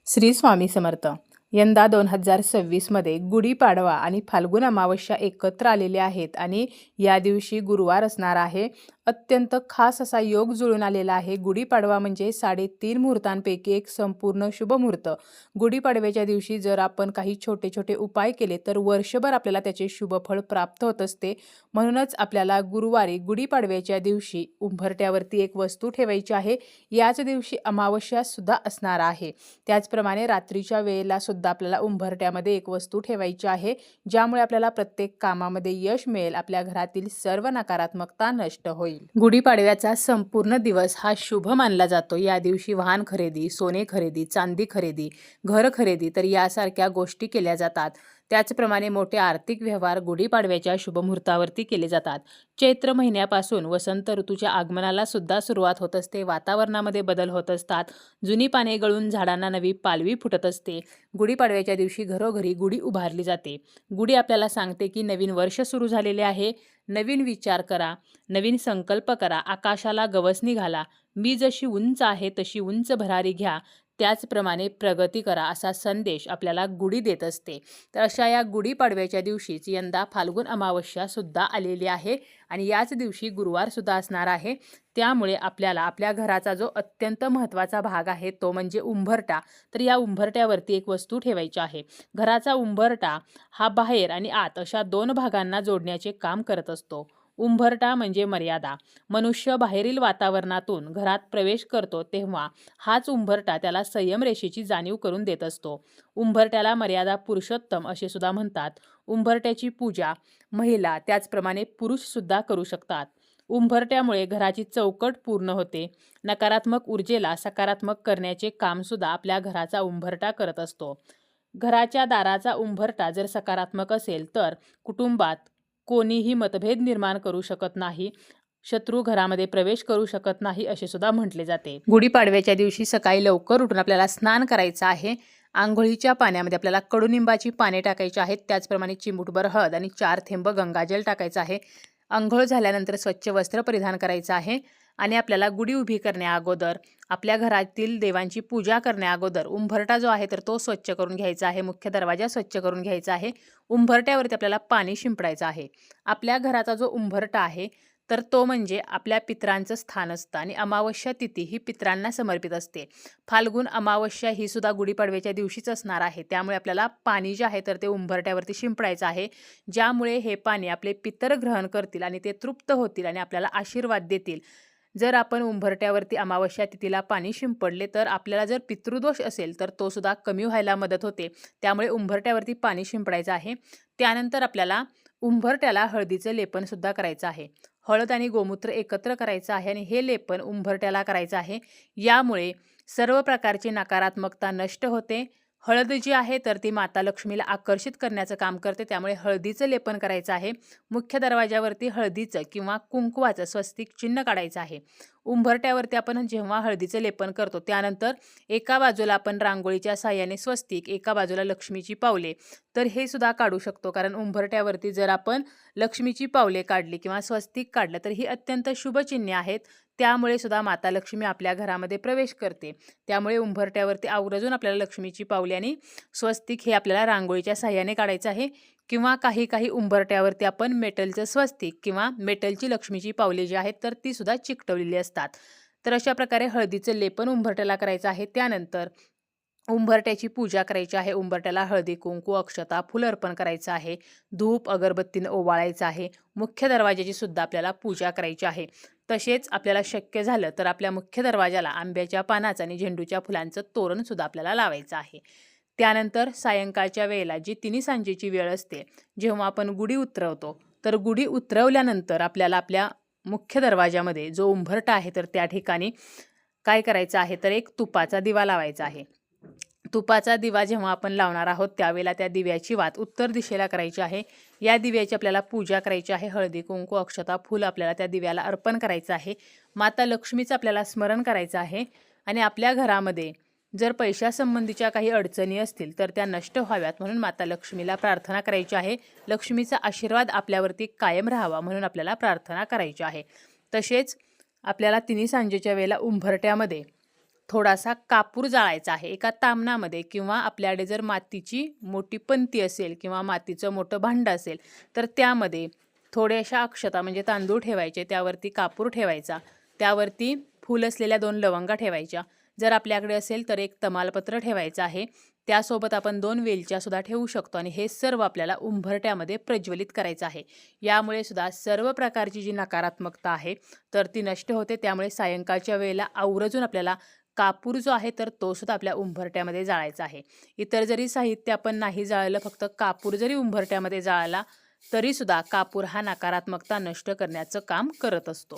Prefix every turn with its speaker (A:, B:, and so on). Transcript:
A: श्री स्वामी समर्थ. यंदा 2026मध्ये गुढीपाडवा आणि फाल्गुन अमावस्या एकत्र आलेले आहेत आणि या दिवशी गुरुवार असणार आहे. अत्यंत खास असा योग जुळून आलेला आहे. गुढीपाडवा म्हणजे 3.5 मुहूर्तांपैकी एक संपूर्ण शुभ मुहूर्त. गुढीपाडव्याच्या दिवशी जर आपण काही छोटे छोटे उपाय केले तर वर्षभर आपल्याला त्याचे शुभफळ प्राप्त होत असते. म्हणूनच आपल्याला गुरुवारी गुढीपाडव्याच्या दिवशी उंबरठ्यावरती एक वस्तू ठेवायची आहे. याच दिवशी अमावस्या सुद्धा असणार आहे. त्याचप्रमाणे रात्रीच्या वेळेला सुद्धा आपल्याला उंबरठ्यामध्ये एक वस्तू ठेवायची आहे, ज्यामुळे आपल्याला प्रत्येक कामामध्ये यश मिळेल. आपल्या घरातील सर्व नकारात्मकता नष्ट होईल. गुढीपाडव्याचा संपूर्ण दिवस हा शुभ मानला जातो. या दिवशी वाहन खरेदी, सोने खरेदी, चांदी खरेदी, घर खरेदी तर यासारख्या गोष्टी केल्या जातात. त्याचप्रमाणे मोठे आर्थिक व्यवहार गुढीपाडव्याच्या शुभमुहूर्तावरती केले जातात. चैत्र महिन्यापासून वसंत ऋतूच्या आगमनाला सुद्धा सुरुवात होत असते. वातावरणामध्ये बदल होत असतात. जुनी पाने गळून झाडांना नवी पालवी फुटत असते. गुढीपाडव्याच्या दिवशी घरोघरी गुढी उभारली जाते. गुढी आपल्याला सांगते की नवीन वर्ष सुरू झालेले आहे. नवीन विचार करा, नवीन संकल्प करा, आकाशाला गवसणी घाला, मी जशी उंच आहे तशी उंच भरारी घ्या, त्याचप्रमाणे प्रगती करा, असा संदेश आपल्याला गुढी देत असते. तर अशा या गुढीपाडव्याच्या दिवशीच यंदा फाल्गुन अमावस्या सुद्धा आलेली आहे आणि याच दिवशी गुरुवार सुद्धा असणार आहे. त्यामुळे आपल्याला आपल्या घराचा जो अत्यंत महत्त्वाचा भाग आहे तो म्हणजे उंबरठा. तर या उंबरठ्यावरती एक वस्तू ठेवायची आहे. घराचा उंबरठा हा बाहेर आणि आत अशा 2 भागांना जोडण्याचे काम करत असतो. उंबरठा म्हणजे मर्यादा. मनुष्य बाहेरील वातावरणातून घरात प्रवेश करतो तेव्हा हाच उंबरठा त्याला संयम रेषेची जाणीव करून देत असतो. उंबरठ्याला मर्यादा पुरुषोत्तम असे सुद्धा म्हणतात. उंबरठ्याची पूजा महिला त्याचप्रमाणे पुरुष सुद्धा करू शकतात. उंबरठ्यामुळे घराची चौकट पूर्ण होते. नकारात्मक ऊर्जेला सकारात्मक करण्याचे काम सुद्धा आपल्या घराचा उंबरठा करत असतो. घराच्या दाराचा उंबरठा जर सकारात्मक असेल तर कुटुंबात कोणीही मतभेद निर्माण करू शकत नाही, शत्रू घरामध्ये प्रवेश करू शकत नाही असे सुद्धा म्हटले जाते. गुढीपाडव्याच्या दिवशी सकाळी लवकर उठून आपल्याला स्नान करायचं आहे. आंघोळीच्या पाण्यामध्ये आपल्याला कडुनिंबाची पाने टाकायची आहेत. त्याचप्रमाणे चिमूटभर हळद आणि 4 थेंब गंगाजल टाकायचं आहे. अंघोळ झाल्यानंतर स्वच्छ वस्त्र परिधान करायचं आहे आणि आपल्याला गुढी उभी करण्या अगोदर आपल्या घरातील देवांची पूजा करण्या अगोदर उंबरठा जो आहे तर तो स्वच्छ करून घ्यायचा आहे. मुख्य दरवाजा स्वच्छ करून घ्यायचा आहे. उंबरठ्यावरती आपल्याला पाणी शिंपडायचं आहे. आपल्या घराचा जो उंबरठा आहे तर तो म्हणजे आपल्या पितरांचं स्थान असतं आणि अमावस्या तिथी ही पितरांना समर्पित असते. फाल्गुन अमावस्या ही सुद्धा गुढीपाडव्याच्या दिवशीच असणार आहे. त्यामुळे आपल्याला पाणी जे आहे तर ते उंबरठ्यावरती शिंपडायचं आहे, ज्यामुळे हे पाणी आपले पितर ग्रहण करतील आणि ते तृप्त होतील आणि आपल्याला आशीर्वाद देतील. जर आपण उंबरठ्यावरती अमावस्या तिथीला पाणी शिंपडले तर आपल्याला जर पितृदोष असेल तर तो सुद्धा कमी व्हायला मदत होते. त्यामुळे उंबरठ्यावरती पाणी शिंपडायचं आहे. त्यानंतर आपल्याला उंबरठ्याला हळदीचं लेपन सुद्धा करायचं आहे. हळद आणि गोमूत्र एकत्र करायचं आहे आणि हे लेपन उंबरठ्याला करायचं आहे. यामुळे सर्व प्रकारची नकारात्मकता नष्ट होते. हळद जी आहे तर ती माता लक्ष्मीला आकर्षित करण्याचं काम करते. त्यामुळे हळदीचं लेपन करायचं आहे. मुख्य दरवाजावरती हळदीचं किंवा कुंकवाचं स्वस्तिक चिन्ह काढायचं आहे. उंबरठ्यावरती आपण जेव्हा हळदीचं लेपन करतो त्यानंतर एका बाजूला आपण रांगोळीच्या साहाय्याने स्वस्तिक, एका बाजूला लक्ष्मीची पावले तर हे सुद्धा काढू शकतो. कारण उंबरठ्यावरती जर आपण लक्ष्मीची पावले काढली किंवा स्वस्तिक काढलं तर ही अत्यंत शुभ चिन्हे आहेत. त्यामुळे सुद्धा माता लक्ष्मी आपल्या घरामध्ये प्रवेश करते. त्यामुळे उंबरठ्यावरती आवर्जून आपल्याला लक्ष्मीची पावले आणि स्वस्तिक हे आपल्याला रांगोळीच्या साहाय्याने काढायचं आहे. किंवा काही उंबरठ्यावरती आपण मेटलचं स्वस्तिक किंवा मेटलची लक्ष्मीची पावले जी आहेत तर ती सुद्धा चिकटवलेली असतात. तर अशा प्रकारे हळदीचं लेपन उंबरठ्याला करायचं आहे. त्यानंतर उंबरठ्याची पूजा करायची आहे. उंबरठ्याला हळदी, कुंकू, अक्षता, फुल अर्पण करायचं आहे. धूप अगरबत्तीनं ओवाळायचं आहे. मुख्य दरवाजाची सुद्धा आपल्याला पूजा करायची आहे. तसेच आपल्याला शक्य झालं तर आपल्या मुख्य दरवाजाला आंब्याच्या पानाचं आणि झेंडूच्या फुलांचं तोरण सुद्धा आपल्याला लावायचं आहे. त्यानंतर सायंकाळच्या वेळेला जी तिन्ही सांजेची वेळ असते, जेव्हा आपण गुढी उतरवतो तर गुढी उतरवल्यानंतर आपल्याला आपल्या मुख्य दरवाजामध्ये जो उंबरठा आहे तर त्या ठिकाणी काय करायचं आहे तर एक तुपाचा दिवा लावायचा आहे. तुपाचा दिवा जेव्हा आपण लावणार आहोत त्यावेळेला त्या दिव्याची वात उत्तर दिशेला करायची आहे. या दिव्याची आपल्याला पूजा करायची आहे. हळदी, कुंकू, अक्षता, फूल आपल्याला त्या दिव्याला अर्पण करायचं आहे. माता लक्ष्मीचं आपल्याला स्मरण करायचं आहे आणि आपल्या घरामध्ये जर पैशासंबंधीच्या काही अडचणी असतील तर त्या नष्ट व्हाव्यात म्हणून माता लक्ष्मीला प्रार्थना करायची आहे. लक्ष्मीचा आशीर्वाद आपल्यावरती कायम राहावा म्हणून आपल्याला प्रार्थना करायची आहे. तसेच आपल्याला तिन्ही सांजेच्या वेळेला उंबरठ्यामध्ये थोडासा कापूर जाळायचा आहे. एका तामणामध्ये किंवा आपल्याकडे जर मातीची मोठी पंती असेल किंवा मातीचं मोठं भांडं असेल तर त्यामध्ये थोड्याशा अक्षता म्हणजे तांदूळ ठेवायचे, त्यावरती कापूर ठेवायचा, त्यावरती फूल असलेल्या 2 लवंगा ठेवायच्या. जर आपल्याकडे असेल तर एक तमालपत्र ठेवायचं आहे. त्यासोबत आपण 2 वेलच्यासुद्धा ठेवू शकतो आणि हे सर्व आपल्याला उंबरठ्यामध्ये प्रज्वलित करायचं आहे. यामुळे सुद्धा सर्व प्रकारची जी नकारात्मकता आहे तर ती नष्ट होते. त्यामुळे सायंकाळच्या वेळेला आवर्जून आपल्याला कापूर जो आहे तर तो सुद्धा आपल्या उंबरठ्यामध्ये जाळायचा आहे. इतर जरी साहित्य आपण नाही जाळलं, फक्त कापूर जरी उंबरठ्यामध्ये जाळला तरीसुद्धा कापूर हा नकारात्मकता नष्ट करण्याचं काम करत असतो.